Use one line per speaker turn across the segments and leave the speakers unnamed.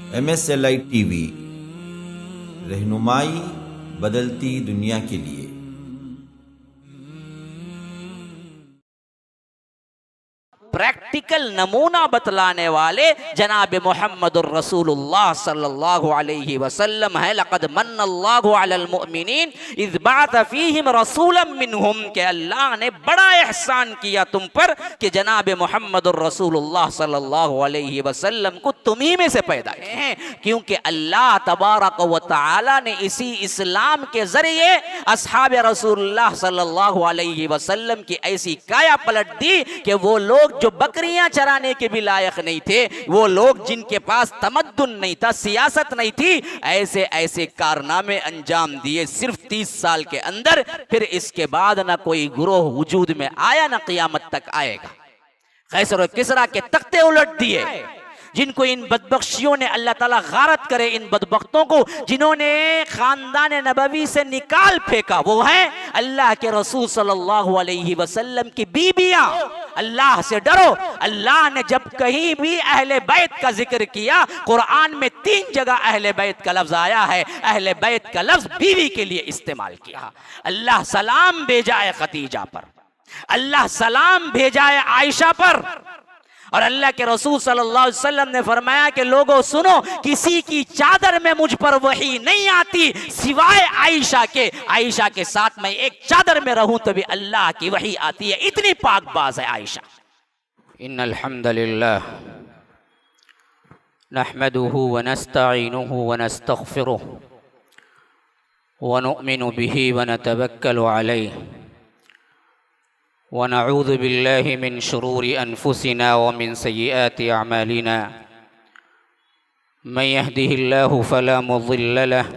MSLI TV, रहनुमाई बदलती दुनिया के लिए।
प्रैक्टिकल नमूना बतलाने वाले जनाब मुहम्मदुर रसूलुल्लाह सल्लल्लाहु अलैहि वसल्लम है। लक़द मन्नल्लाहु अलल मुअमिनीन इज़ बअथ फ़ीहिम रसूलन मिनहुम, के अल्लाह ने बड़ा एहसान किया तुम पर कि जनाब मुहम्मदुर रसूलुल्लाह सल्लल्लाहु अलैहि वसल्लम को तुम्ही में से पैदा किए हैं, क्योंकि अल्लाह तबारक व तआला ने इसी इस्लाम के जरिए अस्हाब रसूलुल्लाह सल्लल्लाहु अलैहि वसल्लम की ऐसी काया पलट दी कि वो लोग जो बकरियां चराने के भी लायक नहीं थे, वो लोग जिनके पास तमद्दुन नहीं था, सियासत नहीं थी, ऐसे ऐसे कारनामे अंजाम दिए सिर्फ 30 साल के अंदर। फिर इसके बाद ना कोई गुरोह वजूद में आया, ना क़यामत तक आएगा। कैसर और किसरा के तख्ते उलट दिए, जिनको इन बदबख्शियों ने, अल्लाह ताला गारत करे इन बदबख्तों को, जिन्होंने खानदान नबवी से निकाल फेंका। वो है अल्लाह के रसूल सल्लल्लाहु अलैहि वसल्लम की बीबियां। अल्लाह से डरो। अल्लाह ने जब कहीं भी अहले बैत का जिक्र किया, कुरान में 3 जगह अहले बैत का लफ्ज आया है। अहले बैत का लफ्ज बीवी के लिए इस्तेमाल किया। अल्लाह सलाम भेजा है खदीजा पर, अल्लाह सलाम भेजा है आयशा पर, और अल्लाह के रसूल सल्लल्लाहु अलैहि वसल्लम ने फरमाया कि लोगों सुनो, किसी की चादर में मुझ पर वही नहीं आती सिवाय आयशा के। आयशा के साथ मैं एक चादर में रहूं तो भी अल्लाह की वही आती है, इतनी पाकबाज है आयशा। इन्नल हम्दुलिल्लाह नहमदुहु व नस्तईनुहु व नस्तगफिरुहु व नुमिनु बिही व नतवक्कलु अलैहि वनऊज़ु बिल्लाहि मिन शुरूरि अनफुसिना व मिन सय्यिआति अअमालिना मन यहदिहिल्लाहु फला मुज़िल्ल लहु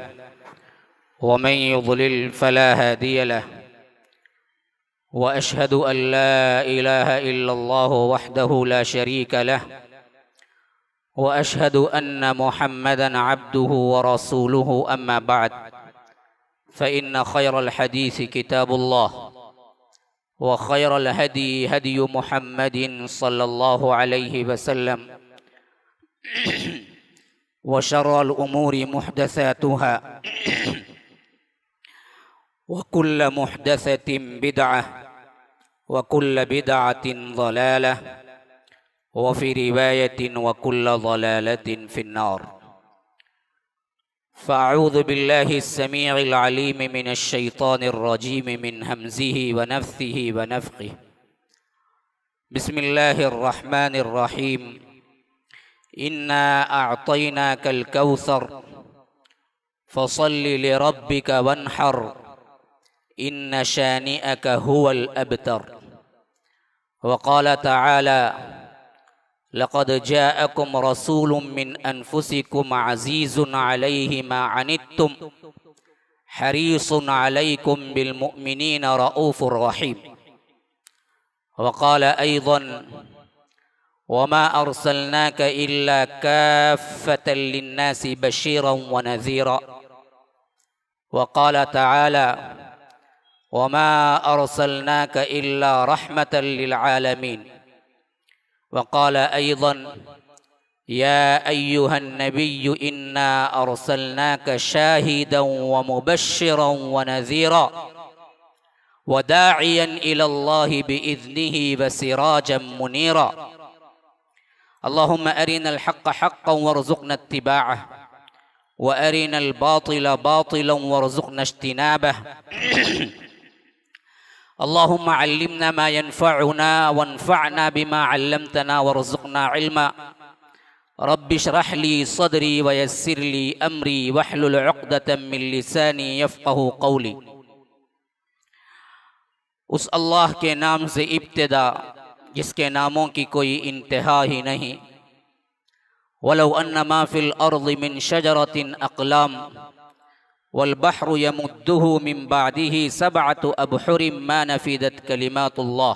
व मन युज़लिल फला हादिय लहु व अशहदु अन ला इलाहा इल्लल्लाहु वहदहु ला शरीका लहु व अशहदु अन्न मुहम्मदन अब्दुहु व रसूलुहु अम्मा बअद फ़इन्न खैरल हदीस किताबुल्लाह व खैरल हदी हदी मुहम्मदिन सल्लल्लाहु अलैहि वसल्लम व शर्रल उमूरि मुहदसातुहा व कुल्ल मुहदसतिन बिदअह व कुल्ल बिदअतिन ज़लालह व फ़ी रिवायतिन व कुल्ल ज़लालतिन फ़िन्नार। फ़अऊज़ु बिल्लाहि अस्समीइल अलीम मिनश शैतानिर रजीम मिन हमज़िहि व नफ़्सिहि व नफ़्ख़िहि। बिस्मिल्लाहिर रहमानिर रहीम। इन्ना अअतैनाकल कौसर फ़सल्लि लिरब्बिका वन्हर इन्न शानिअक हुवल अबतर। व क़ाल तआला लक़द जाअकुम रसूलुम मिन अनफुसिकुम अज़ीज़ुन अलैहि मा अनित्तुम हरीसुन अलैकुम बिल मुअमिनीना रऊफ़ुर रहीम। व क़ाल अयज़न वमा अर्सलनाक इल्ला काफ़्फ़तन लिन्नासि बशीरन व नज़ीरा। व क़ाल तआला वमा अर्सलनाक इल्ला रहमतन लिल आलमीन। व क़ाल अयज़न या अय्युहन नबिय्यु इन्ना अर्सलनाक शाहिदन व मुबश्शिरन व नज़ीरा व दाइयन इलल्लाहि बिइज़्निहि व सिराजन मुनीरा। अल्लाहुम्मा अरिनल हक़्क़ हक़्क़न वरज़ुक़ना इत्तिबाअह व अरिनल बातिला बातिलन वरज़ुक़ना इज्तिनाबह। अल्लाहुम्मा अल्लिमना मा यनफ़अुना वन्फ़अना बिमा अल्लमतना वरज़ुक़ना इल्मा। रब्बि इश्रह ली सदरी व यस्सिर ली अमरी वहलुल उक़दतम मिन लिसानी यफ़क़हू क़ौली। उस अल्लाह के नाम से इब्तिदा जिसके नामों की कोई इंतहा ही नहीं। वलौ अन्ना मा फ़िल अर्ज़ि मिन शजरतिन अक़लाम वल बहरु यमुद्दुहु मिन बादिही सबअतु अबहुरिम मा नफ़िदत कलिमातुल्लाह।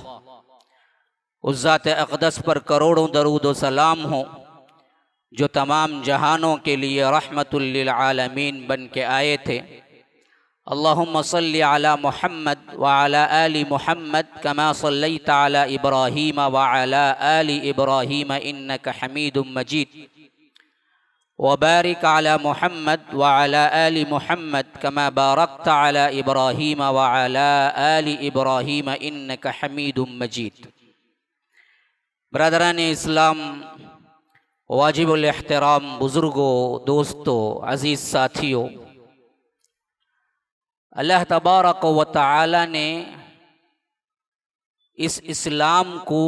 उस ज़ात अक़दस पर करोड़ों दरूद व सलाम हो जो तमाम जहानों के लिए रहमतुल लिल आलमीन बन के आए थे। अल्लाहुम्मा सल्लि अला मुहम्मद व अला आलि मुहम्मद कमा सल्लैता अला इब्राहीम व अला आलि इब्राहीम इन्नका हमीदुम मजीद। वबारिक अला मुहम्मद व अला आलि मुहम्मद कमा बारकत अला इब्राहीम व अला आलि इब्राहीम इन्नका हमीदुम मजीद। ब्रदरान इस्लाम, वाजिबुल एहतराम बुज़ुर्गों, दोस्तों, अज़ीज़ साथियों, अल्लाह तबारक व तआला ने इस इस्लाम को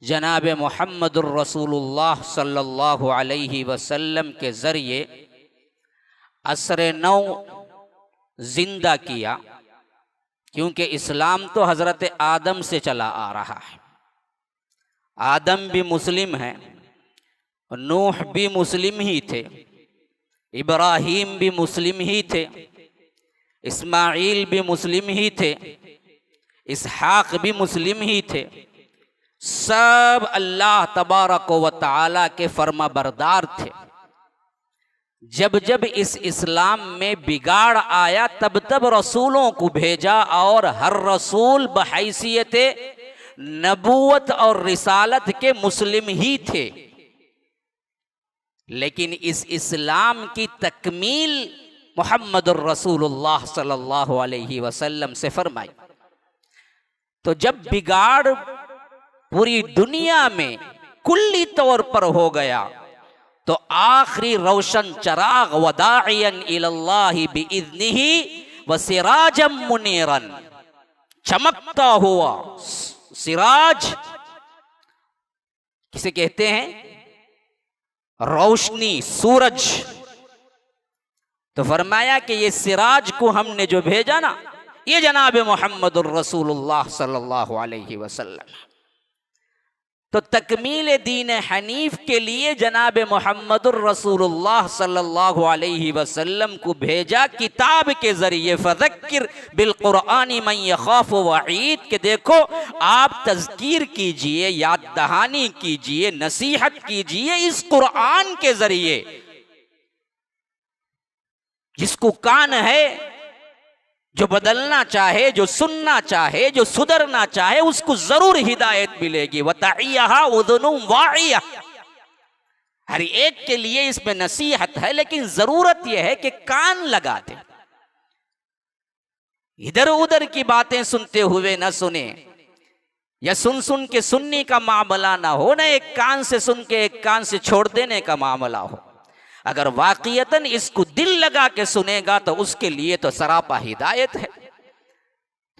जनाब मुहम्मदुर रसूलुल्लाह सल्लल्लाहु अलैहि वसल्लम के ज़रिए असर नौ जिंदा किया, क्योंकि इस्लाम तो हज़रत आदम से चला आ रहा है। आदम भी मुस्लिम है, नूह भी मुस्लिम ही थे, इब्राहीम भी मुस्लिम ही थे, इस्माईल भी मुस्लिम ही थे, इसहाक भी मुस्लिम ही थे। सब अल्लाह तबारक व तआला के फर्मा बरदार थे। जब जब इस इस्लाम में बिगाड़ आया तब तब रसूलों को भेजा, और हर रसूल बहैसियत नबूवत और रिसालत के मुस्लिम ही थे। लेकिन इस इस्लाम की तकमील मुहम्मदुर रसूलुल्लाह सल्लल्लाहु अलैहि वसल्लम से फरमाई। तो जब बिगाड़ पूरी दुनिया में कुल्ली तौर पर हो गया, तो आखिरी रोशन चराग वदाइयन इलल्लाहि बिइज़्निही व सिराजम मुनीरन, चमकता हुआ सिराज किसे कहते हैं? रोशनी, सूरज। तो फरमाया कि ये सिराज को हमने जो भेजा ना, ये जनाब मुहम्मदुर रसूलुल्लाह सल्लल्लाहु अलैहि वसल्लम। तो तकमील दीन हनीफ के लिए जनाब मुहम्मदुर रसूलुल्लाह सल्लल्लाहु अलैहि वसल्लम को भेजा किताब के जरिए। फज़क्किर बिल क़ुरआनी मन यख़ाफ़ु वईद, के देखो आप तज़कीर कीजिए, याद दहानी कीजिए, नसीहत कीजिए इस कुरान के जरिए। जिसको कान है, जो बदलना चाहे, जो सुनना चाहे, जो सुधरना चाहे, उसको जरूर हिदायत मिलेगी। वतइयहा उज़ुनुम वाइया, हर एक के लिए इसमें नसीहत है, लेकिन जरूरत यह है कि कान लगा दे, इधर उधर की बातें सुनते हुए न सुने, या सुन सुन के सुनने का मामला ना हो, ना एक कान से सुन के एक कान से छोड़ देने का मामला हो। अगर वाक़ियतन इसको दिल लगा के सुनेगा तो उसके लिए तो सरापा हिदायत है।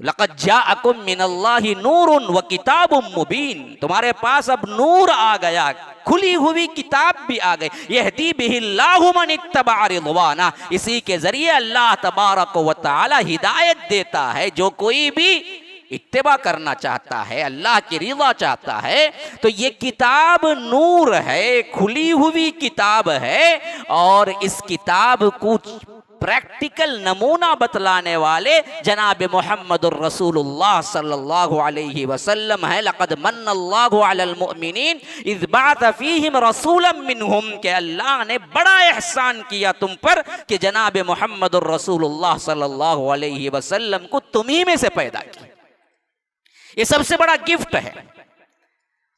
लक़द जाअकुम मिनल्लाहि नूरुन व किताबुम मुबीन, तुम्हारे पास अब नूर आ गया, खुली हुई किताब भी आ गई। यहदी बिहिल्लाहु मन इत्तबअ रिज़वाना, इसी के जरिए अल्लाह तबारक व तआला हिदायत देता है। जो कोई भी इत्तिबा करना चाहता है, अल्लाह की रिज़ा चाहता है, तो ये किताब नूर है, खुली हुई किताब है। और इस किताब को प्रैक्टिकल नमूना बतलाने वाले जनाब मुहम्मदुर रसूलुल्लाह सल्लल्लाहु अलैहि वसल्लम है। लक़द मन्नल्लाहु अलल मुअमिनीन इज़ बअथ फ़ीहिम रसूलन मिनहुम, के अल्लाह ने बड़ा एहसान किया तुम पर कि जनाब मुहम्मदुर रसूलुल्लाह सल्लल्लाहु अलैहि वसल्लम को तुम्ही में से पैदा किया। ये सबसे बड़ा गिफ्ट है।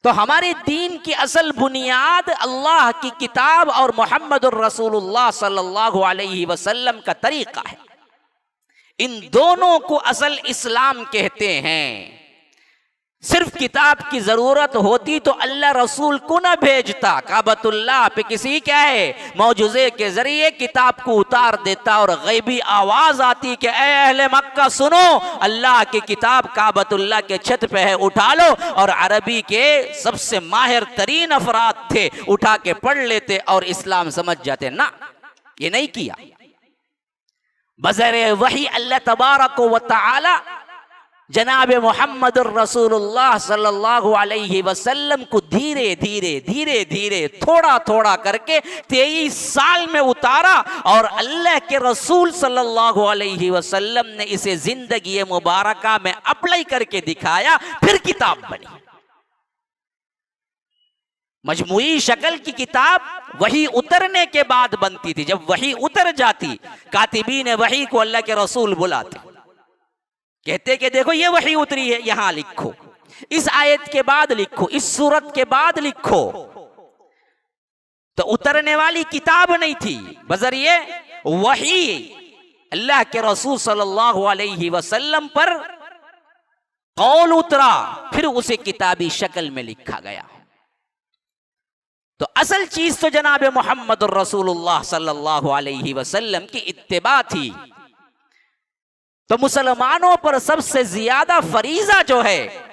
तो हमारे दीन की असल बुनियाद अल्लाह की किताब और मुहम्मदुर रसूलुल्लाह सल्लल्लाहु अलैहि वसल्लम का तरीका है। इन दोनों को असल इस्लाम कहते हैं। सिर्फ किताब की जरूरत होती तो अल्लाह रसूल को न भेजता, काबतुल्लाह पे किसी क्या है मौजूजे के जरिए किताब को उतार देता और गैबी आवाज आती कि ऐ अहले मक्का सुनो, अल्लाह की किताब काबतुल्लाह के छत पे है, उठा लो। और अरबी के सबसे माहिर तरीन अफराद थे, उठा के पढ़ लेते और इस्लाम समझ जाते। ना, ये नहीं किया। बज़रे वही अल्लाह तबारक व तआला जनाब मुहम्मदुर रसूलुल्लाह सल्लल्लाहु अलैहि वसल्लम को धीरे धीरे धीरे धीरे थोड़ा थोड़ा करके 23 साल में उतारा, और अल्लाह के रसूल सल्लल्लाहु अलैहि वसल्लम ने इसे जिंदगी मुबारका में अप्लाई करके दिखाया, फिर किताब बनी। मजमुई शक्ल की किताब वही उतरने के बाद बनती थी। जब वही उतर जाती, कातिबीन वही को अल्लाह के रसूल बुलाते, कहते कि देखो ये वही उतरी है, यहां लिखो, इस आयत के बाद लिखो, इस सूरत के बाद लिखो। तो उतरने वाली किताब नहीं थी, बजरिए वही अल्लाह के रसूल सल्लल्लाहु अलैहि वसल्लम पर कौल उतरा, फिर उसे किताबी शक्ल में लिखा गया। तो असल चीज तो जनाब मोहम्मद रसूलुल्लाह सल्लल्लाहु अलैहि वसल्लम की इत्तिबा थी। तो मुसलमानों पर सबसे ज्यादा फरीजा जो है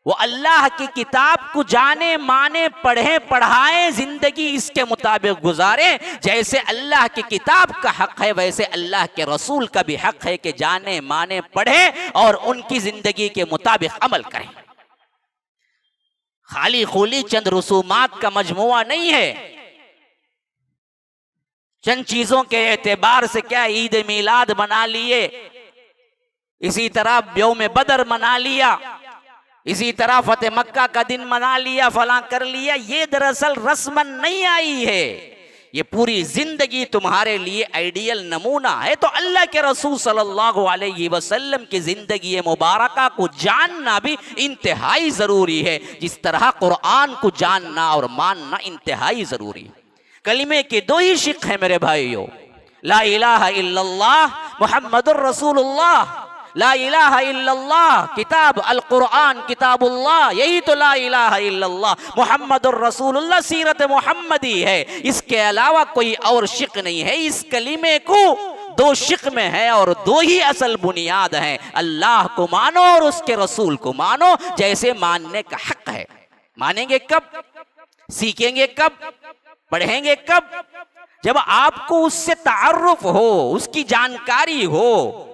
वो अल्लाह की किताब को जाने, माने, पढ़े, पढ़ाए, जिंदगी इसके मुताबिक गुजारे। जैसे अल्लाह की किताब का हक है वैसे अल्लाह के रसूल का भी हक है कि जाने, माने, पढ़े और उनकी जिंदगी के मुताबिक अमल करें। खाली खूली चंद रसूमात का मजमुआ नहीं है। चंद चीजों के एतबार से क्या ईद मिलाद मना लिए, इसी तरह यौम बदर मना लिया, इसी तरह फतेह मक्का का दिन मना लिया, फला कर लिया, ये दरअसल रस्मन नहीं आई है। ये पूरी जिंदगी तुम्हारे लिए आइडियल नमूना है। तो अल्लाह के रसूल सल्लल्लाहु अलैहि वसल्लम की जिंदगी मुबारका को जानना भी इंतहाई जरूरी है, जिस तरह कुरान को जानना और मानना इंतहाई जरूरी है। कलिमे के दो ही शिक है मेरे भाइयों, ला इलाहा इल्लल्लाह मुहम्मदुर रसूलुल्लाह। ला इलाहा इल्लल्लाह किताब अल कुरान किताबुल्लाह, यही तो ला इलाहा इल्लल्लाह मुहम्मदुर रसूलुल्लाह सीरत मुहम्मदी है। इसके अलावा कोई और शिक नहीं है। इस कलीमे को दो शिक में है और दो ही असल बुनियाद है, अल्लाह को मानो और उसके रसूल को मानो जैसे मानने का हक है। मानेंगे कब, सीखेंगे कब, पढ़ेंगे कब? जब आपको उससे तारुफ हो, उसकी जानकारी हो,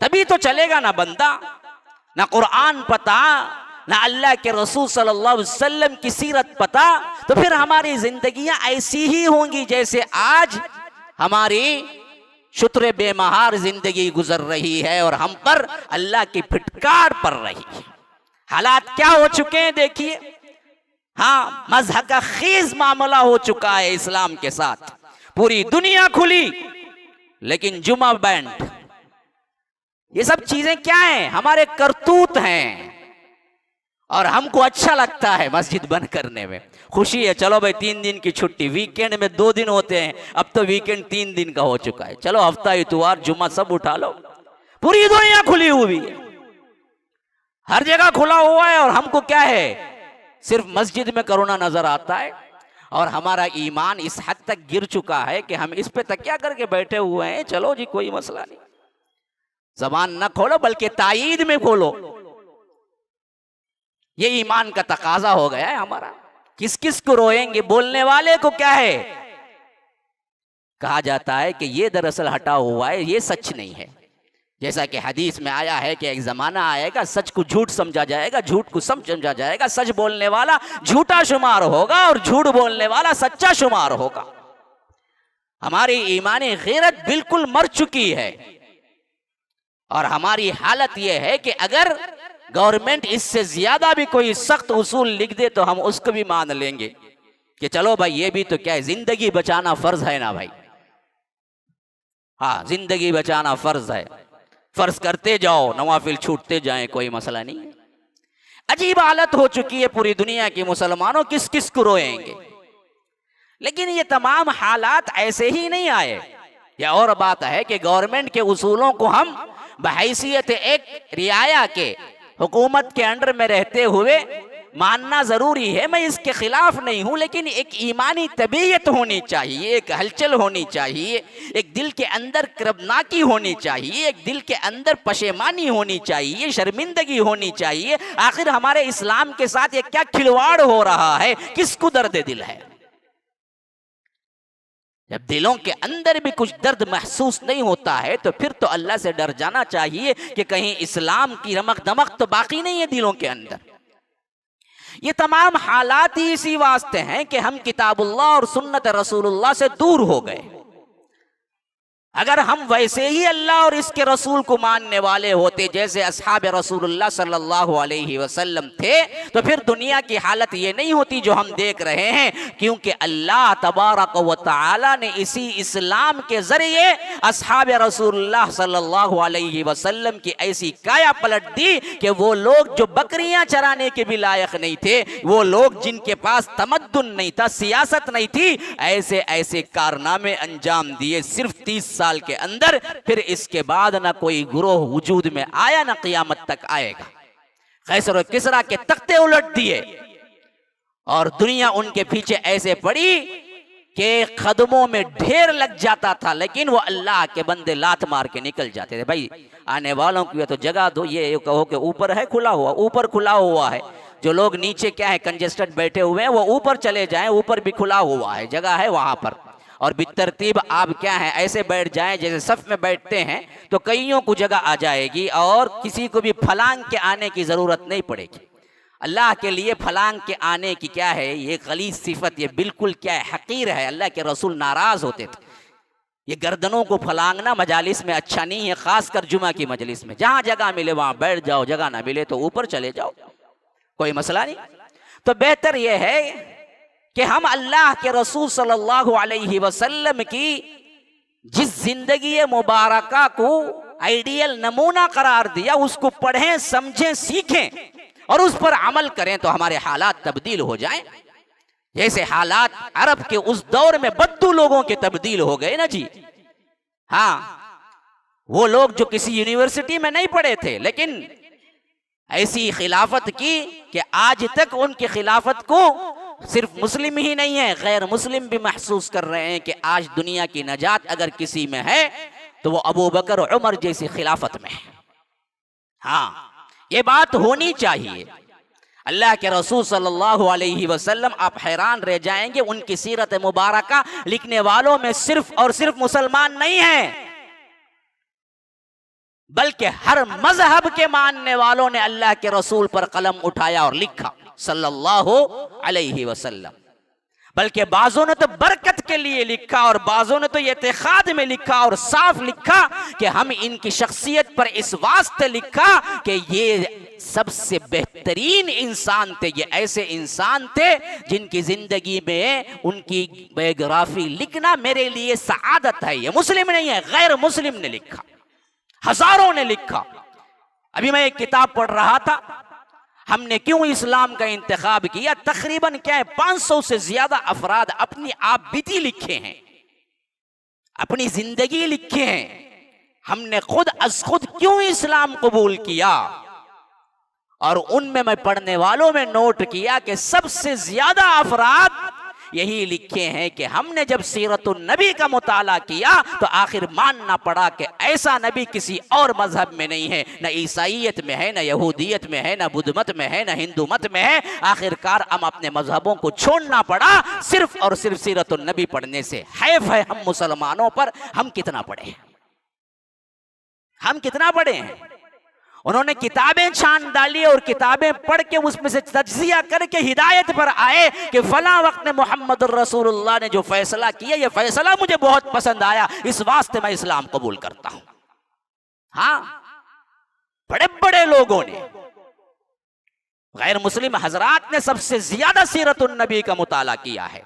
तभी तो चलेगा ना बंदा। ना कुरान पता, ना अल्लाह के रसूल सल्लल्लाहु अलैहि वसल्लम की सीरत पता, तो फिर हमारी जिंदगियां ऐसी ही होंगी जैसे आज हमारी शुत्र बेमहार जिंदगी गुजर रही है और हम पर अल्लाह की फिटकार पड़ रही है। हालात क्या हो चुके हैं देखिए। हाँ, मजहब का खेज मामला हो चुका है इस्लाम के साथ। पूरी दुनिया खुली लेकिन जुमा बैंड, ये सब चीजें क्या हैं? हमारे करतूत हैं और हमको अच्छा लगता है मस्जिद बंद करने में। खुशी है, चलो भाई 3 दिन की छुट्टी, वीकेंड में 2 दिन होते हैं, अब तो वीकेंड 3 दिन का हो चुका है। चलो हफ्ता इतवार जुम्मा सब उठा लो। पूरी दुनिया खुली हुई है, हर जगह खुला हुआ है और हमको क्या है, सिर्फ मस्जिद में कोरोना नजर आता है। और हमारा ईमान इस हद तक गिर चुका है कि हम इस पे तकिया करके बैठे हुए हैं, चलो जी कोई मसला नहीं, जबान न खोलो बल्कि ताईद में खोलो। ये ईमान का तकाजा हो गया है हमारा। किस किस को रोएंगे, बोलने वाले को क्या है? कहा जाता है कि ये दरअसल हटा हुआ है, ये सच नहीं है। जैसा कि हदीस में आया है कि एक जमाना आएगा सच को झूठ समझा जाएगा, झूठ को सच समझा जाएगा, सच बोलने वाला झूठा शुमार होगा और झूठ बोलने वाला सच्चा शुमार होगा। हमारी ईमानी गैरत बिल्कुल मर चुकी है और हमारी हालत यह है कि अगर गवर्नमेंट इससे ज्यादा भी कोई सख्त उसूल लिख दे तो हम उसको भी मान लेंगे कि चलो भाई ये भी तो क्या है, जिंदगी बचाना फर्ज है ना भाई। हाँ, जिंदगी बचाना फर्ज है, फर्ज करते जाओ, नवाफिल छूटते जाएं, कोई मसला नहीं है। अजीब हालत हो चुकी है पूरी दुनिया की। मुसलमानों किस किस को रोएंगे? लेकिन ये तमाम हालात ऐसे ही नहीं आए। यह और बात है कि गवर्नमेंट के उसूलों को हम बहैसियत एक रियाया के, हुकूमत के अंडर में रहते हुए मानना जरूरी है। मैं इसके खिलाफ नहीं हूं, लेकिन एक ईमानी तबीयत होनी चाहिए, एक हलचल होनी चाहिए, एक दिल के अंदर कर्बनाकी होनी चाहिए, एक दिल के अंदर पशेमानी होनी चाहिए, शर्मिंदगी होनी चाहिए। आखिर हमारे इस्लाम के साथ ये क्या खिलवाड़ हो रहा है? किसको दर्द दिल है? जब दिलों के अंदर भी कुछ दर्द महसूस नहीं होता है तो फिर तो अल्लाह से डर जाना चाहिए कि कहीं इस्लाम की रमक दमक तो बाकी नहीं है दिलों के अंदर। ये तमाम हालात ही इसी वास्ते हैं कि हम किताबुल्लाह और सुन्नत रसूलुल्लाह से दूर हो गए। अगर हम वैसे ही अल्लाह और इसके रसूल को मानने वाले होते जैसे अस्हाब रसूलुल्लाह सल्लल्लाहु अलैहि वसल्लम थे, तो फिर दुनिया की हालत ये नहीं होती जो हम देख रहे हैं, क्योंकि अल्लाह तबारक व तआला ने इसी इस्लाम के जरिए अस्हाब रसूलुल्लाह सल्लल्लाहु अलैहि वसल्लम की ऐसी काया पलट दी कि वो लोग जो बकरियां चराने के भी लायक नहीं थे, वो लोग जिनके पास तमद्दुन नहीं था, सियासत नहीं थी, ऐसे ऐसे कारनामे अंजाम दिए सिर्फ 30 साल के अंदर। फिर इसके बाद ना कोई गुरोह वजूद में आया, ना क़यामत तक आएगा। कैसर और किसरा के तख्ते उलट दिए और दुनिया उनके पीछे ऐसे पड़ी कि कदमों में ढेर लग जाता था, लेकिन वो अल्लाह के बंदे लात मार के निकल जाते थे। भाई आने वालों की तो जगह दो, ये कहो कि ऊपर है खुला हुआ, ऊपर खुला हुआ है, जो लोग नीचे क्या है कंजेस्टेड बैठे हुए हैं वो ऊपर चले जाएं, ऊपर भी खुला हुआ है, जगह है वहां पर। और बितरतीब आप क्या है ऐसे बैठ जाएं जैसे सफ में बैठते हैं, तो कईयों को जगह आ जाएगी और किसी को भी फलांग के आने की जरूरत नहीं पड़ेगी। अल्लाह के लिए फलांग के आने की क्या है ये गलीज सिफत, ये बिल्कुल क्या है हकीर है। अल्लाह के रसूल नाराज होते थे। ये गर्दनों को फलांगना मजालिस में अच्छा नहीं है, खासकर जुमा की मजलिस में। जहां जगह मिले वहां बैठ जाओ, जगह ना मिले तो ऊपर चले जाओ, कोई मसला नहीं। तो बेहतर यह है कि हम अल्लाह के रसूल सल्लल्लाहु अलैहि वसल्लम की जिस जिंदगी मुबारका को आइडियल नमूना करार दिया उसको पढ़ें, समझें, सीखें और उस पर अमल करें, तो हमारे हालात तब्दील हो जाएं। जैसे हालात अरब के उस दौर में बद्दू लोगों के तब्दील हो गए ना जी। हाँ, वो लोग जो किसी यूनिवर्सिटी में नहीं पढ़े थे, लेकिन ऐसी खिलाफत की कि आज तक उनकी खिलाफत को सिर्फ मुस्लिम ही नहीं है, गैर मुस्लिम भी महसूस कर रहे हैं कि आज दुनिया की नजात अगर किसी में है तो वो अबू बकर और उमर जैसी खिलाफत में है। हाँ, ये बात होनी चाहिए। अल्लाह के रसूल सल्लल्लाहु अलैहि वसल्लम, आप हैरान रह जाएंगे, उनकी सीरत मुबारका लिखने वालों में सिर्फ और सिर्फ मुसलमान नहीं है, बल्कि हर मजहब के मानने वालों ने अल्लाह के रसूल पर कलम उठाया और लिखा सल्लल्लाहु अलैहि वसल्लम। बल्कि बाजों ने तो बरकत के लिए लिखा और बाजों ने तो इत्तेखाद में लिखा और साफ लिखा कि हम इनकी शख्सियत पर इस वास्ते लिखा कि ये सबसे बेहतरीन इंसान थे, ये ऐसे इंसान थे जिनकी जिंदगी में उनकी बायोग्राफी लिखना मेरे लिए सआदत है। ये मुस्लिम नहीं है, गैर मुस्लिम ने लिखा, हजारों ने लिखा। अभी मैं एक किताब पढ़ रहा था, हमने क्यों इस्लाम का इंतखाब किया। तकरीबन क्या है 500 से ज्यादा अफराद अपनी आप बीती लिखे हैं, अपनी जिंदगी लिखे हैं। हमने खुद अज खुद क्यों इस्लाम कबूल किया, और उनमें मैं पढ़ने वालों में नोट किया कि सबसे ज्यादा अफराद यही लिखे हैं कि हमने जब सीरतुन नबी का मुताला किया तो आखिर मानना पड़ा कि ऐसा नबी किसी और मजहब में नहीं है, न ईसाइयत में है, न यहूदियत में है, न बुद्ध मत में है, न हिंदू मत में है। आखिरकार हम अपने मजहबों को छोड़ना पड़ा सिर्फ और सिर्फ सीरतुन नबी पढ़ने से। हैफ है हम मुसलमानों पर, हम कितना पढ़े, हम कितना पढ़े हैं। उन्होंने किताबें छान डाली और किताबें पढ़ के उसमें से तज्जिया करके हिदायत पर आए कि फला वक्त में मोहम्मद रसूलुल्लाह ने जो फैसला किया, ये फैसला मुझे बहुत पसंद आया, इस वास्ते मैं इस्लाम कबूल करता हूं। हाँ, बड़े बड़े लोगों ने, गैर मुस्लिम हजरात ने सबसे ज्यादा सीरतुन नबी का मुताला किया है,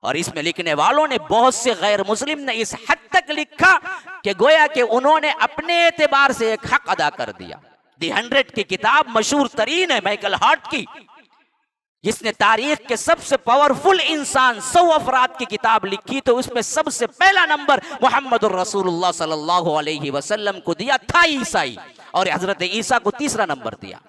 और इसमें लिखने वालों ने, बहुत से गैर मुस्लिम ने इस हद तक लिखा कि गोया कि उन्होंने अपने एतबार से एक हक अदा कर दिया। दी 100 की किताब मशहूर तरीन है माइकल हार्ट की, जिसने तारीख के सबसे पावरफुल इंसान 100 अफराद की किताब लिखी, तो उसमें सबसे पहला नंबर मोहम्मद रसूलुल्लाह सल्लल्लाहु अलैहि वसल्लम को दिया था ईसाई, और हजरत ईसा को तीसरा नंबर दिया।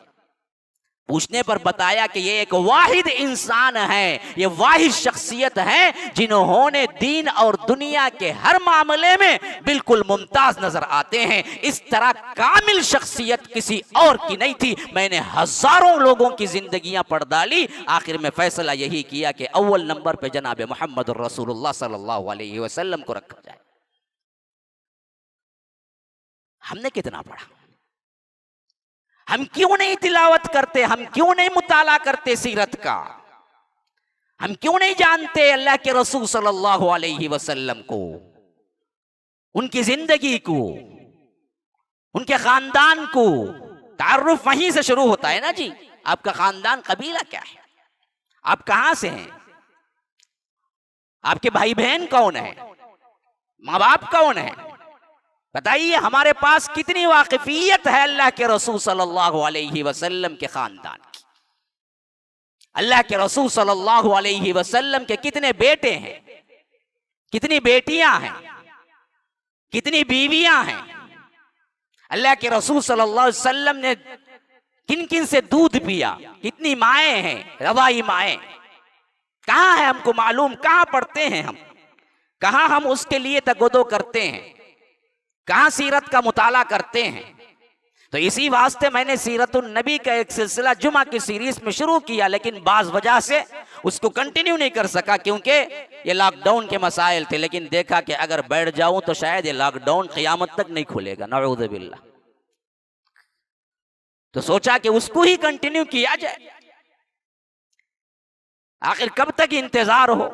पूछने पर बताया कि ये एक वाहिद इंसान है, ये वाहिद शख्सियत है जिन्होंने दीन और दुनिया के हर मामले में बिल्कुल मुमताज नजर आते हैं। इस तरह कामिल शख्सियत किसी और की नहीं थी। मैंने हजारों लोगों की जिंदगियां पढ़ डाली, आखिर में फैसला यही किया कि अव्वल नंबर पे जनाब मोहम्मद रसूलुल्लाह सल्लल्लाहु अलैहि वसल्लम को रखा जाए। हमने कितना पढ़ा, हम क्यों नहीं तिलावत करते, हम क्यों नहीं मुताला करते सीरत का, हम क्यों नहीं जानते अल्लाह के रसूल सल्लल्लाहु अलैहि वसल्लम को। उनकी जिंदगी को, उनके खानदान को। तारुफ वहीं से शुरू होता है ना जी। आपका खानदान कबीला क्या है, आप कहां से हैं, आपके भाई बहन कौन है, माँ बाप कौन है, बताइए। हमारे पास कितनी वाकिफियत है अल्लाह के रसूल सल्लल्लाहु अलैहि वसल्लम के खानदान की। अल्लाह के रसूल सल्लल्लाहु अलैहि वसल्लम के कितने बेटे हैं, कितनी बेटियां हैं, कितनी बीवियां हैं। अल्लाह के रसूल सल्लल्लाहु अलैहि वसल्लम ने किन किन से दूध पिया, कितनी माएँ हैं, रवाई माएँ कहाँ है हमको मालूम। कहाँ पढ़ते हैं हम, कहाँ हम उसके लिए तगदो करते हैं, कहाँ सीरत का मुताला करते हैं। तो इसी वास्ते मैंने सीरतुन नबी का एक सिलसिला जुमा की सीरीज में शुरू किया, लेकिन बाज़ वजह से उसको कंटिन्यू नहीं कर सका, क्योंकि ये लॉकडाउन के मसाइल थे। लेकिन देखा कि अगर बैठ जाऊं तो शायद ये लॉकडाउन क़यामत तक नहीं खुलेगा, नऊज़ु बिल्लाह। तो सोचा कि उसको ही कंटिन्यू किया जाए। आखिर कब तक इंतजार हो।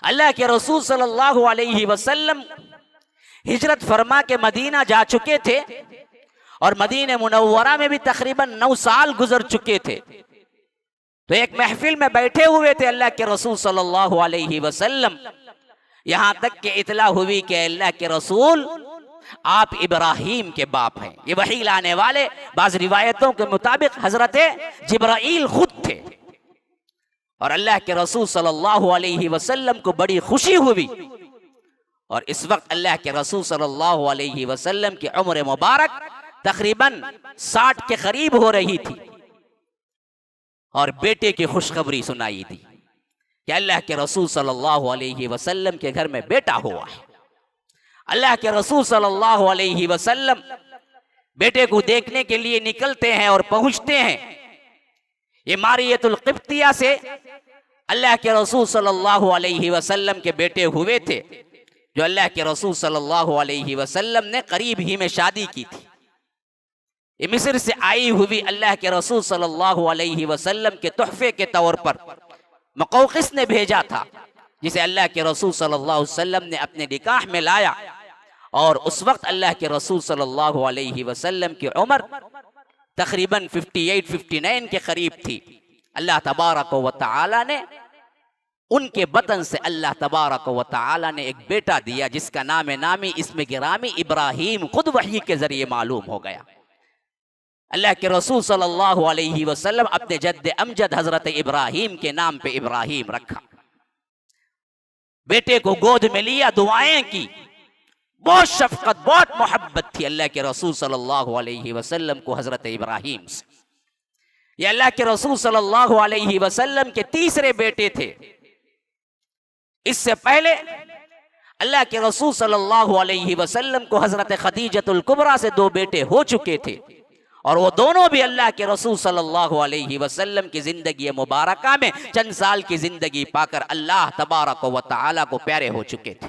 अल्लाह के रसूल सल्लल्लाहु अलैहि वसल्लम हिजरत फरमा के मदीना जा चुके थे और मदीने मुनव्वरा में भी तकरीबन 9 साल गुजर चुके थे। तो एक महफिल में बैठे हुए थे अल्लाह के रसूल सल्लल्लाहु अलैहि वसल्लम। यहां तक कि इतला हुई कि अल्लाह के रसूल आप इब्राहिम के बाप हैं। ये वही लाने वाले बाज़ रिवायतों के मुताबिक हजरत जिब्राइल खुद थे। और अल्लाह के रसूल सल्लल्लाहु अलैहि वसल्लम को बड़ी खुशी हुई। और इस वक्त अल्लाह के रसूल सल्लल्लाहु अलैहि वसल्लम की उम्र मुबारक तकरीबन 60 के करीब हो रही थी। और बेटे की खुशखबरी सुनाई थी कि अल्लाह के रसूल सल्लल्लाहु अलैहि वसल्लम के घर में बेटा हुआ है। अल्लाह के रसूल सल्लल्लाहु अलैहि वसल्लम बेटे को देखने के लिए निकलते हैं और पहुंचते हैं। ये मारियतुल क़िब्तिया से अल्लाह के रसूल सल्लल्लाहु अलैहि वसल्लम के बेटे हुए थे, जो अल्लाह के रसूल सल्लल्लाहु अलैहि वसल्लम ने करीब ही में शादी की थी। ये मिस्र से आई हुई अल्लाह के रसूल सल्लल्लाहु अलैहि वसल्लम के तोहफे के तौर पर मुक़ौक़िस ने भेजा था, जिसे अल्लाह के रसूल सल्लल्लाहु अलैहि वसल्लम ने अपने निकाह में लाया। और उस वक्त अल्लाह के रसूल सल्लल्लाहु अलैहि वसल्लम की उम्र तकरीबन 58-59 के करीब थी। अल्लाह तबारक व तआला ने उनके बतन से अल्लाह तबारक व तआला ने एक बेटा दिया, जिसका नाम नामी इसमें गिरामी इब्राहिम खुद वही के जरिए मालूम हो गया। अल्लाह के रसूल सल्लल्लाहु अलैहि वसल्लम अपने जद्द अमजद हजरत इब्राहिम के नाम पे इब्राहिम रखा। बेटे को गोद में लिया, दुआएं की, बहुत शफकत, बहुत मोहब्बत थी अल्लाह के रसूल सल्लल्लाहु अलैहि वसल्लम को हजरत इब्राहिम से। ये अल्लाह के रसूल सल्लल्लाहु अलैहि वसल्लम के तीसरे बेटे थे। इससे पहले अल्लाह के रसूल सल्लल्लाहु अलैहि वसल्लम को हजरत खदीजतुल कुबरा से 2 बेटे हो चुके थे, और वो दोनों भी अल्लाह के रसूल सल्लल्लाहु अलैहि वसल्लम की जिंदगी मुबारका में चंद साल की जिंदगी पाकर अल्लाह तबारक व तआला को प्यारे हो चुके थे।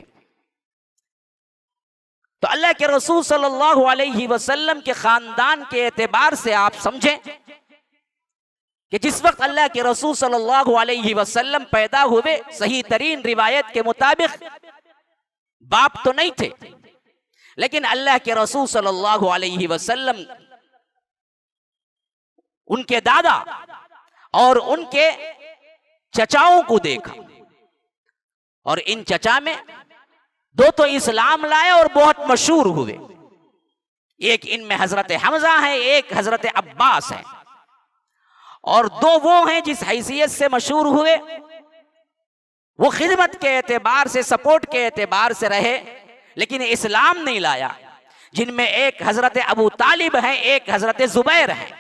तो अल्लाह के रसूल सल्लल्लाहु अलैहि वसल्लम के खानदान के एतबार से आप समझें कि जिस वक्त अल्लाह के रसूल सल्लल्लाहु अलैहि वसल्लम पैदा हुए, सही तरीन रिवायत के मुताबिक बाप तो नहीं थे, लेकिन अल्लाह के रसूल सल्लल्लाहु अलैहि वसल्लम उनके दादा और उनके चचाओं को देखा। और इन चचा में 2 तो इस्लाम लाए और बहुत मशहूर हुए। एक इनमें हजरत हमजा है, एक हजरत अब्बास है। और 2 वो हैं जिस हैसियत से मशहूर हुए, वो खिदमत के एतबार से, सपोर्ट के एतबार से रहे, लेकिन इस्लाम नहीं लाया। जिनमें एक हजरत अबू तालिब है, एक हजरत जुबैर है।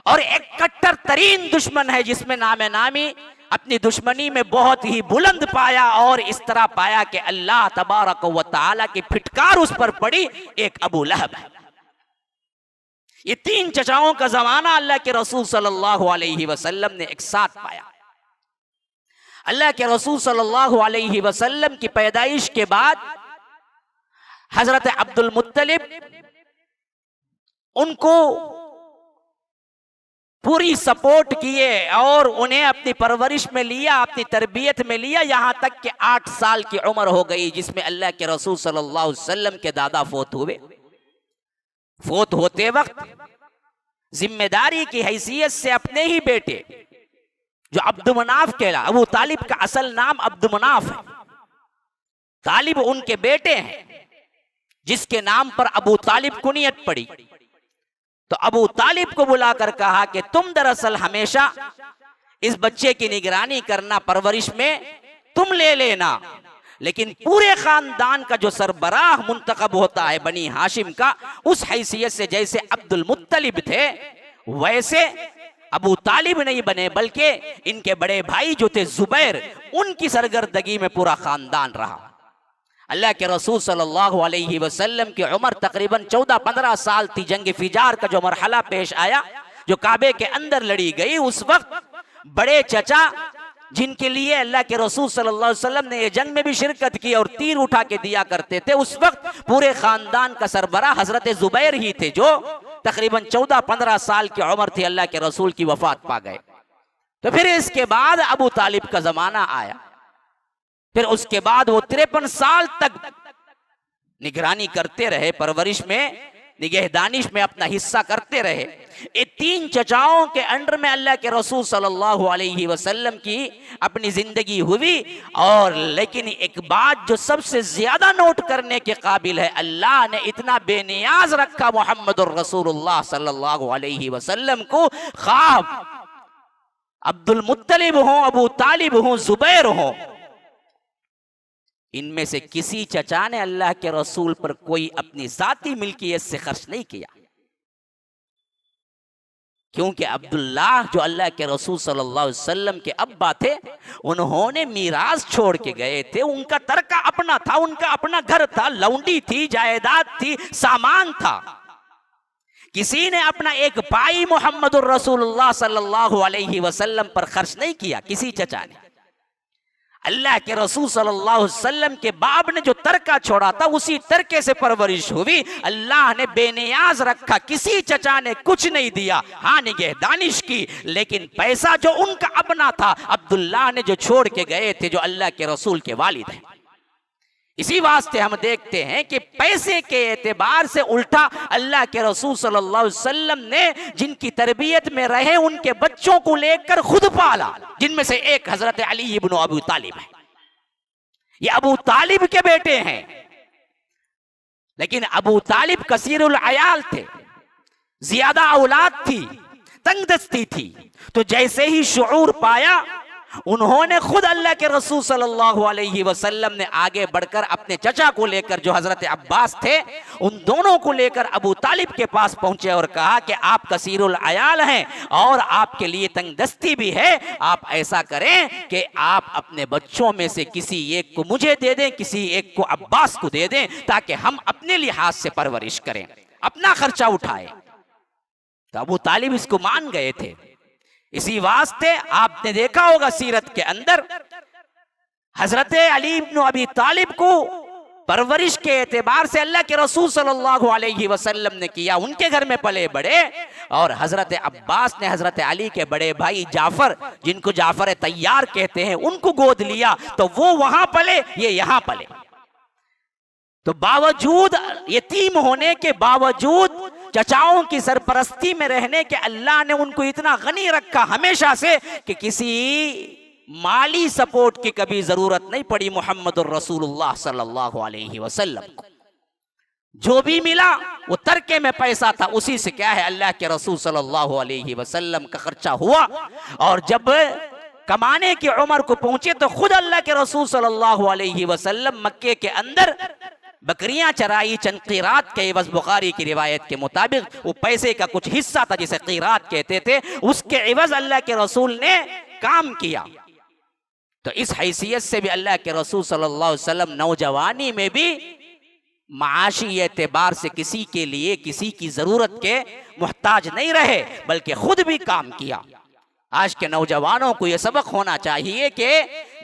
और एक कट्टर तरीन दुश्मन है जिसमें नामे नामी अपनी दुश्मनी में बहुत ही बुलंद पाया, और इस तरह पाया कि अल्लाह तबारक व तआला की फिटकार उस पर पड़ी, एक अबू लहब है। ये 3 चचाओं का जमाना अल्लाह के रसूल सल्लल्लाहु अलैहि वसल्लम ने एक साथ पाया। अल्लाह के रसूल सल्लल्लाहु अलैहि वसल्लम की पैदाइश के बाद हजरत अब्दुल मुत्तलिब उनको पूरी सपोर्ट किए और उन्हें अपनी परवरिश में लिया, अपनी तरबियत में लिया, यहां तक कि 8 साल की उम्र हो गई जिसमें अल्लाह के रसूल सल्लल्लाहु अलैहि वसल्लम के दादा फोत हुए। फोत होते वक्त जिम्मेदारी की हैसियत से अपने ही बेटे जो अब्दुमनाफ कहला, अबू तालिब का असल नाम अब्दुमनाफ है, तालिब उनके बेटे हैं जिसके नाम पर अबू तालिब कुनियत पड़ी। तो अबू तालिब को बुलाकर कहा कि तुम दरअसल हमेशा इस बच्चे की निगरानी करना, परवरिश में तुम ले लेना, लेकिन पूरे खानदान का जो सरबराह मुंतखब होता है बनी हाशिम का, उस हैसियत से जैसे अब्दुल मुत्तलिब थे वैसे अबू तालिब नहीं बने, बल्कि इनके बड़े भाई जो थे जुबैर, उनकी सरगर्दगी में पूरा खानदान रहा। अल्लाह के रसूल सल्लल्लाहु अलैहि वसल्लम की उम्र तकरीबन 14-15 साल थी। जंग फिजार का जो मरहला पेश आया, जो काबे के अंदर लड़ी गई, उस वक्त बड़े चचा जिनके लिए अल्लाह के रसूल सल्लल्लाहु अलैहि वसल्लम ने ये जंग में भी शिरकत की और तीर उठा के दिया करते थे, उस वक्त पूरे खानदान का सरबरा हजरत जुबैर ही थे जो तकरीबन 14-15 साल की उम्र थी, अल्लाह के रसूल की वफात पा गए। तो फिर इसके बाद अबू तालिब का जमाना आया। फिर उसके बाद वो 53 साल तक निगरानी करते रहे, परवरिश में, निगहदानिश में अपना हिस्सा करते रहे। ये 3 चचाओं के अंडर में अल्लाह के रसूल सल्लल्लाहु अलैहि वसल्लम की अपनी जिंदगी हुई। और लेकिन एक बात जो सबसे ज्यादा नोट करने के काबिल है, अल्लाह ने इतना बेनियाज रखा मुहम्मदुर रसूलुल्लाह सल्लल्लाहु अलैहि वसल्लम को, खाब अब्दुल मुत्तलिब हो, अबू तालिब हो, जुबैर हो, इनमें से किसी चचा ने अल्लाह के रसूल पर कोई अपनी जाती मिल्कियत से खर्च नहीं किया, क्योंकि अब्दुल्लाह जो अल्लाह के रसूल सल्लल्लाहु अलैहि वसल्लम के अब्बा थे, उन्होंने मीरास छोड़ के गए थे। उनका तरका अपना था, उनका अपना घर था, लौंडी थी, जायदाद थी, सामान था। किसी ने अपना एक भाई मोहम्मदुर रसूलुल्लाह सल्लल्लाहु अलैहि वसल्लम पर खर्च नहीं किया, किसी चचा ने। अल्लाह के रसूल सल्लल्लाहु अलैहि वसल्लम के बाप ने जो तरका छोड़ा था, उसी तरके से परवरिश हुई। अल्लाह ने बेनियाज रखा, किसी चचा ने कुछ नहीं दिया, हाँ निगहदानिश की, लेकिन पैसा जो उनका अपना था अब्दुल्लाह ने जो छोड़ के गए थे, जो अल्लाह के रसूल के वालिद हैं। इसी वास्ते हम देखते हैं कि पैसे के एतबार से उल्टा अल्लाह के रसूल सल्लल्लाहु अलैहि वसल्लम ने जिनकी तरबियत में रहे, उनके बच्चों को लेकर खुद पाला, जिनमें से एक हजरत अली इब्न अबू तालिब है। ये अबू तालिब के बेटे हैं, लेकिन अबू तालिब कसीरुल अयाल थे, ज्यादा औलाद थी, तंगदस्ती थी। तो जैसे ही शुऊर पाया, उन्होंने खुद अल्लाह के रसूल सल्लल्लाहु अलैहि वसल्लम ने आगे बढ़कर अपने चचा को लेकर, जो हजरत अब्बास थे, उन दोनों को लेकर अबू तालिब के पास पहुंचे और कहा कि आप कसीरुल अयाल हैं और आपके लिए तंगदस्ती भी है। आप ऐसा करें कि आप अपने बच्चों में से किसी एक को मुझे दे दें, किसी एक को अब्बास को दे दें, ताकि हम अपने लिहाज से परवरिश करें, अपना खर्चा उठाएं। तो अबू तालिब इसको मान गए थे। इसी वास्ते आपने देखा होगा सीरत के अंदर हजरत अली इब्न अबी तालिब को परवरिश के एतबार से अल्लाह के रसूल सल्लल्लाहु अलैहि वसल्लम ने किया, उनके घर में पले बड़े। और हजरत अब्बास ने हजरत अली के बड़े भाई जाफर, जिनको जाफर तैयार कहते हैं, उनको गोद लिया, तो वो वहां पले, ये यहां पले। तो बावजूद यतीम होने के बावजूद, चचाओं की सरपरस्ती में रहने के, अल्लाह ने उनको इतना गनी रखा हमेशा से कि किसी माली सपोर्ट की कभी जरूरत नहीं पड़ी मुहम्मदुर रसूलुल्लाह सल्लल्लाहु अलैहि वसल्लम को। जो भी मिला वो तरके में पैसा था, उसी से क्या है अल्लाह के रसूल सल्लल्लाहु अलैहि वसल्लम का खर्चा हुआ। और जब कमाने की उम्र को पहुंचे तो खुद अल्लाह के रसूल सल्लल्लाहु अलैहि वसल्लम मक्के के अंदर बकरियां चराई चंद कीरात के एवज। बुखारी की रिवायत के मुताबिक वो पैसे का कुछ हिस्सा था जिसे कीरात कहते थे, उसके एवज अल्लाह के रसूल ने काम किया। तो इस हैसियत से भी अल्लाह के रसूल सल्लल्लाहु अलैहि वसल्लम नौजवानी में भी माशी एतबार से किसी के लिए किसी की जरूरत के मुहताज नहीं रहे, बल्कि खुद भी काम किया। आज के नौजवानों को यह सबक होना चाहिए कि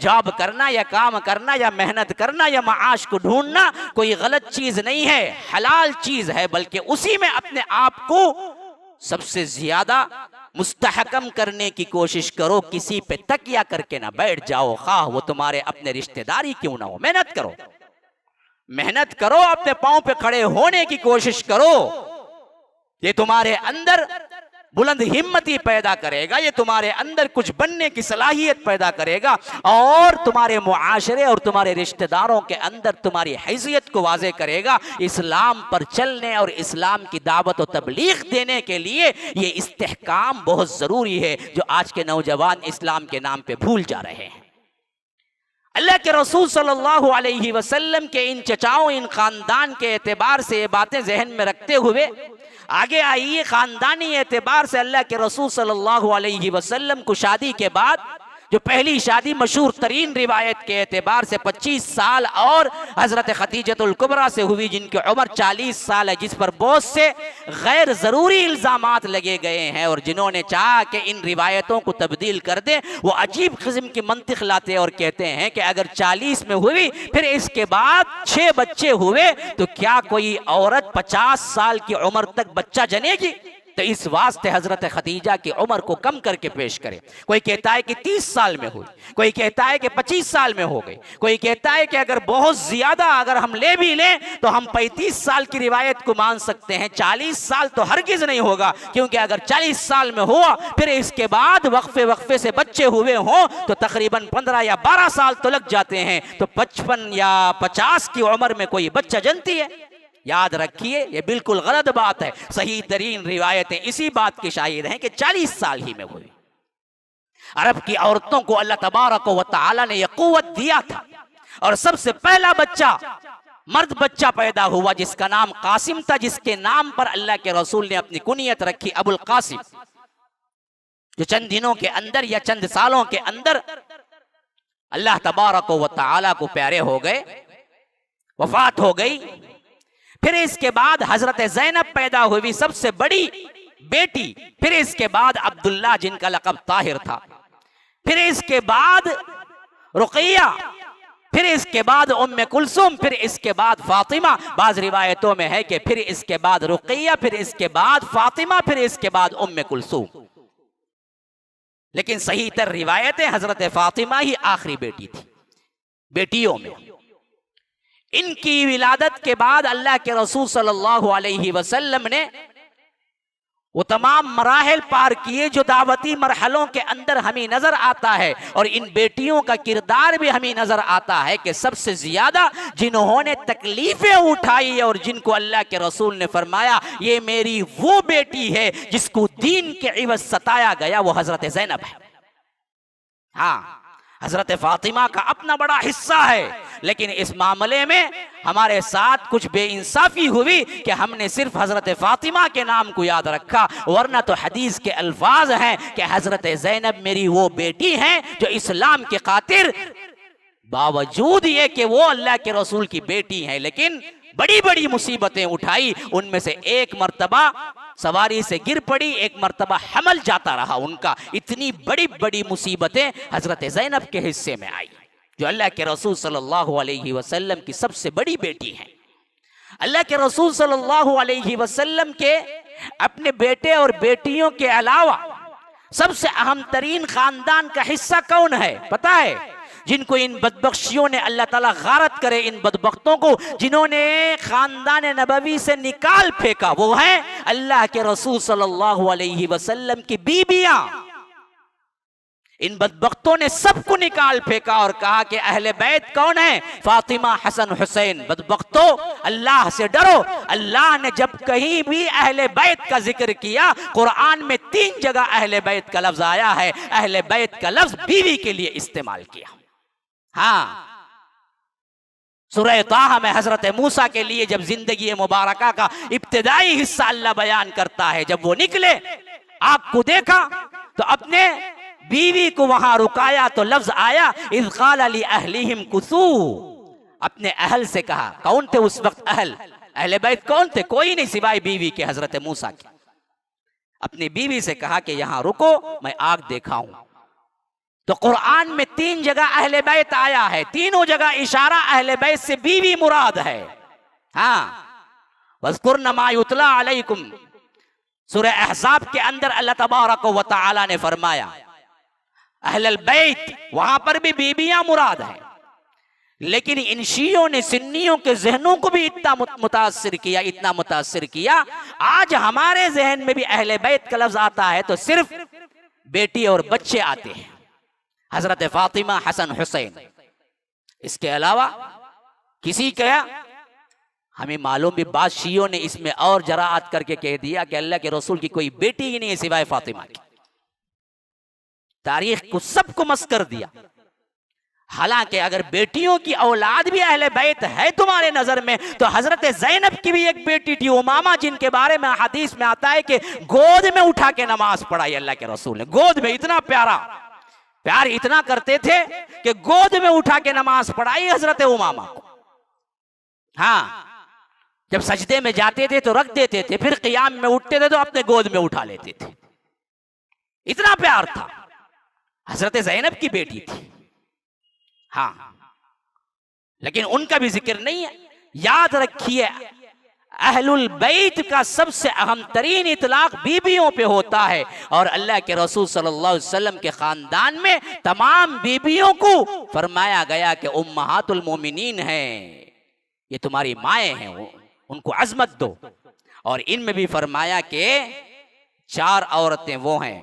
जॉब करना या काम करना या मेहनत करना या माआश को ढूंढना कोई गलत चीज नहीं है, हलाल चीज है, बल्कि उसी में अपने आप को सबसे ज्यादा मुस्तहकम करने की कोशिश करो, किसी पे तकिया करके ना बैठ जाओ, खा वो तुम्हारे अपने रिश्तेदारी क्यों ना हो। मेहनत करो, मेहनत करो, अपने पांव पे खड़े होने की कोशिश करो। ये तुम्हारे अंदर बुलंद हिम्मती पैदा करेगा, ये तुम्हारे अंदर कुछ बनने की सलाहियत पैदा करेगा और तुम्हारे मुआशरे और तुम्हारे रिश्तेदारों के अंदर तुम्हारी हैसियत को वाज़े करेगा। इस्लाम पर चलने और इस्लाम की दावत और तबलीग देने के लिए ये इस्तेहकाम बहुत ज़रूरी है, जो आज के नौजवान इस्लाम के नाम पे भूल जा रहे हैं। अल्लाह के रसूल सल्लल्लाहु अलैहि वसल्लम के इन चचाओं, इन खानदान के एतबार से ये बातें जहन में रखते हुए आगे आइए। खानदानी एतबार से अल्लाह के रसूल सल्लल्लाहु अलैहि वसल्लम को शादी के बाद जो पहली शादी मशहूर तरीन रिवायत के एतबार से 25 साल और हजरत खदीजतुल कुबरा से हुई, जिनकी उम्र 40 साल है, जिस पर बहुत से गैर ज़रूरी इल्ज़ामात लगे गए हैं और जिन्होंने चाहा कि इन रिवायतों को तब्दील कर दें, वो अजीब किस्म की मंतिक लाते और कहते हैं कि अगर 40 में हुई फिर इसके बाद 6 बच्चे हुए तो क्या कोई औरत 50 साल की उम्र तक बच्चा जनेगी? तो इस वास्ते हजरत खदीजा की उम्र को कम करके पेश करें। कोई कहता है कि 30 साल में हुई, कोई कहता है कि 25 साल में हो गई, कोई कहता है कि अगर बहुत ज्यादा अगर हम ले भी लें तो हम 35 साल की रिवायत को मान सकते हैं, 40 साल तो हरगिज नहीं होगा, क्योंकि अगर 40 साल में हुआ फिर इसके बाद वक्फे वक्फे से बच्चे हुए हों तो तकरीबन 15 या 12 साल तो लग जाते हैं, तो 55 या 50 की उम्र में कोई बच्चा जनती है? याद रखिए, ये बिल्कुल गलत बात है। सही तरीन रिवायतें इसी बात की शाहिद हैं कि 40 साल ही में हुई। अरब की औरतों को अल्लाह तबारक व तआला ने यह कुव्वत दिया था और सबसे पहला बच्चा मर्द बच्चा पैदा हुआ जिसका नाम कासिम था, जिसके नाम पर अल्लाह के रसूल ने अपनी कुनियत रखी अबुल कासिम, जो चंद दिनों के अंदर या चंद सालों के अंदर अल्लाह तबारक व तआला को प्यारे हो गए, वफात हो गई। फिर इसके बाद हजरत ज़ैनब पैदा हुई, सबसे बड़ी बेटी। फिर इसके बाद अब्दुल्ला जिनका लक़ब ताहिर था। फिर इसके बाद रुक़ैया, फिर इसके बाद उम्मे कुलसूम, फिर इसके बाद फातिमा। बाज़ रिवायतों में है कि फिर इसके बाद रुक़ैया, फिर इसके बाद फातिमा, फिर इसके बाद उम्मे कुलसूम। लेकिन सही तर रिवायतें हजरत फातिमा ही आखिरी बेटी थी बेटियों में। इनकी विलादत के बाद अल्लाह के रसूल सल्लल्लाहु अलैहि वसल्लम ने वो तमाम मराहिल पार किए जो दावती मरहलों के अंदर हमें नजर आता है, और इन बेटियों का किरदार भी हमें नजर आता है कि सबसे ज्यादा जिन्होंने तकलीफें उठाई और जिनको अल्लाह के रसूल ने फरमाया ये मेरी वो बेटी है जिसको दीन के इवज सताया गया, वो हजरत ज़ैनब है। हाँ, हजरत फातिमा का अपना बड़ा हिस्सा है, लेकिन इस मामले में हमारे साथ कुछ बेइंसाफी हुई कि हमने सिर्फ हजरत फातिमा के नाम को याद रखा, वरना तो हदीस के अल्फाज हैं कि हजरत ज़ैनब मेरी वो बेटी हैं जो इस्लाम के खातिर, बावजूद ये कि वो अल्लाह के रसूल की बेटी हैं, लेकिन बड़ी बड़ी मुसीबतें उठाई। उनमें से एक मर्तबा सवारी से गिर पड़ी, एक मर्तबा हमल जाता रहा उनका। इतनी बड़ी बड़ी मुसीबतें हजरत ज़ैनब के हिस्से में आई, जो अल्लाह के रसूल सल्लल्लाहु अलैहि वसल्लम की सबसे बड़ी बेटी हैं। अल्लाह के रसूल सल्लल्लाहु अलैहि वसल्लम के अपने बेटे और बेटियों के अलावा सबसे अहम तरीन खानदान का हिस्सा कौन है पता है? जिनको इन बदबख्शियों ने, अल्लाह ताला गारत करे इन बदबख्तों को, जिन्होंने खानदान नबवी से निकाल फेंका, वो है अल्लाह के रसूल सल्लल्लाहु अलैहि वसल्लम की बीबियां। इन बदबख्तों ने सबको निकाल फेंका और कहा कि अहले बैत कौन है? फातिमा, हसन, हुसैन। बदबख्तों, अल्लाह से डरो। अल्लाह ने जब कहीं भी अहले बैत का जिक्र किया, कुरान में 3 जगह अहले बैत का लफ्ज आया है। अहले बैत का लफ्ज बीवी के लिए इस्तेमाल किया। हाँ, सूरह ताहा में हजरत मूसा के लिए जब जिंदगी मुबारका का इब्तिदाई हिस्सा अल्लाह बयान करता है, जब वो निकले आग को देखा तो अपने बीवी को वहां रुकाया तो लफ्ज आया इज़ क़ाल ली अहलिहिम कुसू। अपने अहल से कहा। कौन थे उस वक्त अहल? अहले बैत कौन थे? कोई नहीं सिवाय बीवी के, हजरत मूसा के। अपनी बीवी से कहा कि यहां रुको, मैं आग देखा हूं। तो कुरान में 3 जगह अहले बैत आया है, तीनों जगह इशारा अहले बैत से बीवी मुराद है। हाँ, वज़कुरना मा युतला अलैकुम, सूरह अहज़ाब के अंदर अल्लाह तबारक व तआला ने फरमाया अहलल बैत, वहां पर भी बीबियां मुराद है, लेकिन इन शियों ने सुन्नियों के जहनों को भी इतना मुतासिर किया, इतना मुतासिर किया। आज हमारे जहन में भी अहले बैत का लफ्ज आता है तो सिर्फ बेटी और बच्चे आते हैं, हजरत फातिमा, हसन, हुसैन। इसके अलावा किसी का हमें मालूम भी, बाद शियों ने इसमें और जराअत करके कह दिया कि अल्लाह के रसूल की कोई बेटी ही नहीं है सिवाय फातिमा की। तारीख को सबको मस कर दिया। हालांकि अगर बेटियों की औलाद भी अहले बैत है तुम्हारे नजर में, तो हजरत ज़ैनब की भी एक बेटी थी उमामा, जिनके बारे में हदीस में आता है कि गोद में उठा के नमाज पढ़ाई अल्लाह के रसूल ने। गोद में, इतना प्यार इतना करते थे कि गोद में उठा के नमाज पढ़ाई हजरत उमामा को। हाँ, जब सजदे में जाते थे तो रख देते थे, फिर क़ियाम में उठते थे तो अपने गोद में उठा लेते थे। इतना प्यार था। हजरत ज़ैनब की बेटी थी। हाँ, लेकिन उनका भी जिक्र नहीं है। याद रखिए, अहलुल बैत का सबसे अहम तरीन इतलाक बीबियों पे होता है, और अल्लाह के रसूल सल्लल्लाहु अलैहि वसल्लम के खानदान में तमाम बीबियों को फरमाया गया कि उम्महातुल मोमिनीन हैं, ये तुम्हारी माएँ हैं, उनको अजमत दो। और इनमें भी फरमाया कि 4 औरतें वो हैं,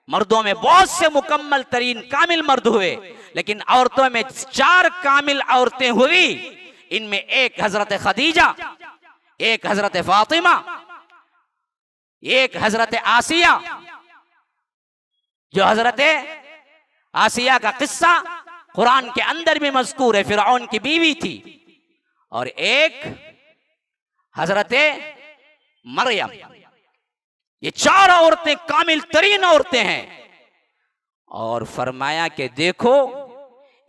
मर्दों में बहुत से मुकम्मल तरीन कामिल मर्द हुए, लेकिन औरतों में 4 कामिल औरतें हुई। इनमें एक हजरत खदीजा, एक हजरत फातिमा, एक हजरत आसिया, जो हजरत आसिया का किस्सा कुरान के अंदर भी मज़कूर है, फिरौन की बीवी थी, और एक हजरत मरियम। ये 4 औरतें कामिल तरीन औरतें हैं। और फरमाया कि देखो,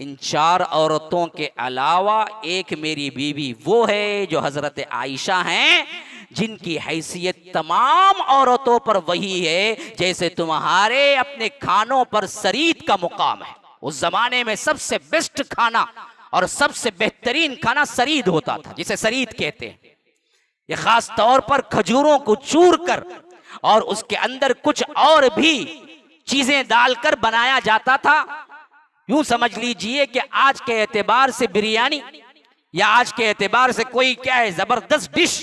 इन 4 औरतों के अलावा एक मेरी बीवी वो है जो हजरत आयशा हैं, जिनकी हैसियत तमाम औरतों पर वही है जैसे तुम्हारे अपने खानों पर सरीद का मुकाम है। उस जमाने में सबसे बेस्ट खाना और सबसे बेहतरीन खाना सरीद होता था, जिसे सरीद कहते हैं। ये खास तौर पर खजूरों को चूर कर और उसके अंदर कुछ और भी चीजें डालकर बनाया जाता था। यूं समझ लीजिए कि आज के एतबार से बिरयानी या आज के एतबार से कोई क्या है जबरदस्त डिश,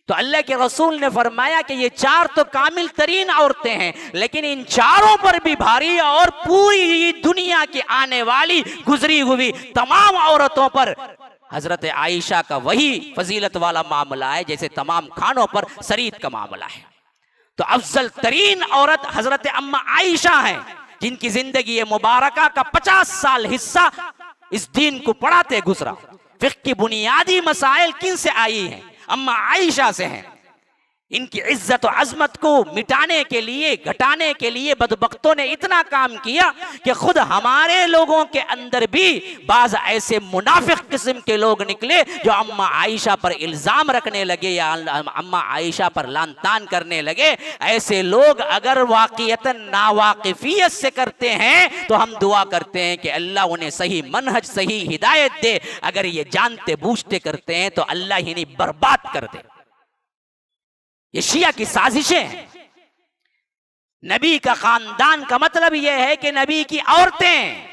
तो अल्लाह के रसूल ने फरमाया कि ये 4 तो कामिल तरीन औरतें हैं, लेकिन इन 4 पर भी भारी और पूरी दुनिया की आने वाली गुजरी हुई तमाम औरतों पर हजरत आयशा का वही फजीलत वाला मामला है जैसे तमाम खानों पर सरीद का मामला है। तो अफजल तरीन औरत हजरत अम्मा आयशा हैं, जिनकी जिंदगी मुबारका का 50 साल हिस्सा इस दीन को पढ़ाते गुजरा। फिक़्ह की बुनियादी मसाइल किन से आई हैं? अम्मा आयशा से हैं। इनकी इज्जत और अजमत को मिटाने के लिए, घटाने के लिए बदबख्तों ने इतना काम किया कि खुद हमारे लोगों के अंदर भी बाज ऐसे मुनाफिक किस्म के लोग निकले जो अम्मा आयशा पर इल्जाम रखने लगे या अम्मा आयशा पर लानतान करने लगे। ऐसे लोग अगर वाक़ियतन नावाकिफियत से करते हैं तो हम दुआ करते हैं कि अल्लाह उन्हें सही मनहज, सही हिदायत दे। अगर ये जानते बूझते करते हैं तो अल्लाह ही नहीं बर्बाद कर दे। ये शिया की साजिशें हैं। नबी का खानदान का मतलब यह है कि नबी की औरतें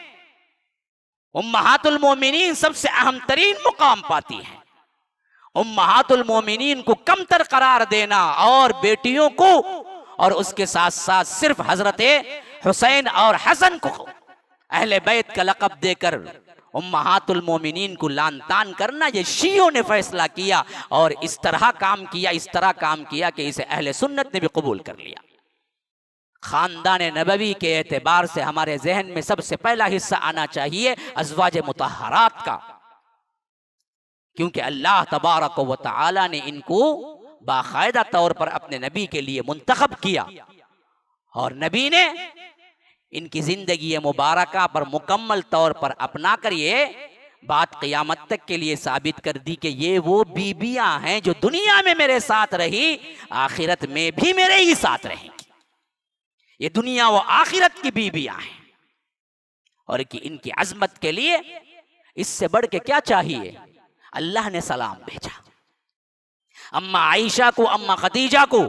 उम्महातुल मोमिनीन सबसे अहम तरीन मुकाम पाती हैं। उम्महातुल मोमिनीन को कमतर करार देना और बेटियों को और उसके साथ साथ सिर्फ हजरत हुसैन और हसन को अहले बैत का लक़ब देकर उम्महातुल मोमिनीन को लानतान करना, ये शियों ने फैसला किया और इस तरह काम किया कि इसे अहले सुन्नत ने भी कबूल कर लिया। खानदान नबवी के एतबार से हमारे जहन में सबसे पहला हिस्सा आना चाहिए अज़वाज मुतहरात का, क्योंकि अल्लाह तबारक व तआला ने इनको बाकायदा तौर पर अपने नबी के लिए मुंतखब किया और नबी ने इनकी जिंदगी मुबारका पर मुकम्मल तौर पर अपना कर ये बात क़यामत तक के लिए साबित कर दी कि ये वो बीबियां हैं जो दुनिया में मेरे साथ रही, आखिरत में भी मेरे ही साथ रहेंगी। ये दुनिया व आखिरत की बीबियां हैं और कि इनकी अजमत के लिए इससे बढ़ के क्या चाहिए? अल्लाह ने सलाम भेजा। अम्मा आयशा को, अम्मा खदीजा को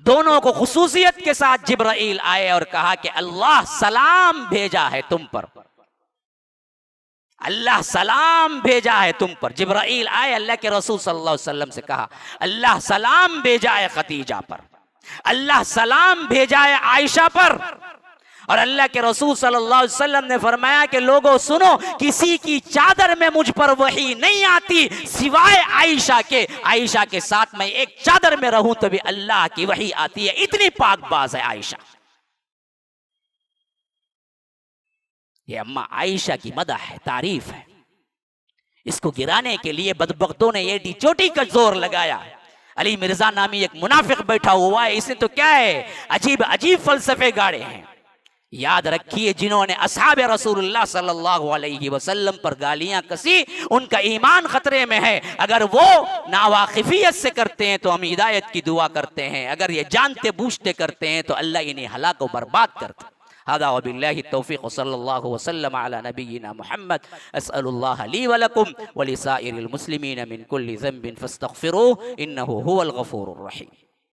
दोनों को खुसूसियत के साथ जिब्राइल आए और कहा कि अल्लाह सलाम भेजा है तुम पर, अल्लाह सलाम भेजा है तुम पर। जिब्राइल आए, अल्लाह के रसूल सल्लल्लाहु अलैहि वसल्लम से कहा अल्लाह सलाम भेजा है खदीजा पर, अल्लाह सलाम भेजा है आयशा पर। और अल्लाह के रसूल सल्लल्लाहु अलैहि वसल्लम ने फरमाया कि लोगों सुनो, किसी की चादर में मुझ पर वही नहीं आती सिवाय आयशा के। आयशा के साथ मैं एक चादर में रहूं तो भी अल्लाह की वही आती है, इतनी पाकबाज है आयशा। ये अम्मा आयशा की मदह है, तारीफ है। इसको गिराने के लिए बदबख्तों ने एडी चोटी का जोर लगाया। अली मिर्जा नामी एक मुनाफिक बैठा हुआ है, इसने तो क्या है अजीब अजीब फलसफे गाड़े हैं। याद रखिए, जिन्होंने असहाब रसूलुल्लाह सल्लल्लाहु अलैहि वसल्लम पर गालियां कसी, उनका ईमान खतरे में है। अगर वो नावाकिफियत से करते हैं तो हम हिदायत की दुआ करते हैं, अगर ये जानते बूझते करते हैं तो अल्लाह इन्हें हलाक व बर्बाद करता। हदा व बिल्लाहि तौफीक व सल्लल्लाहु वसल्लम अला नबिय्यिना मुहम्मद। अस्अलुल्लाह ली व लकुम व लिसाइरिल मुस्लिमीन मिन कुल्ली ज़ंबिन फस्तगफिरूह इन्नहु हुवल गफूरुर रहीम।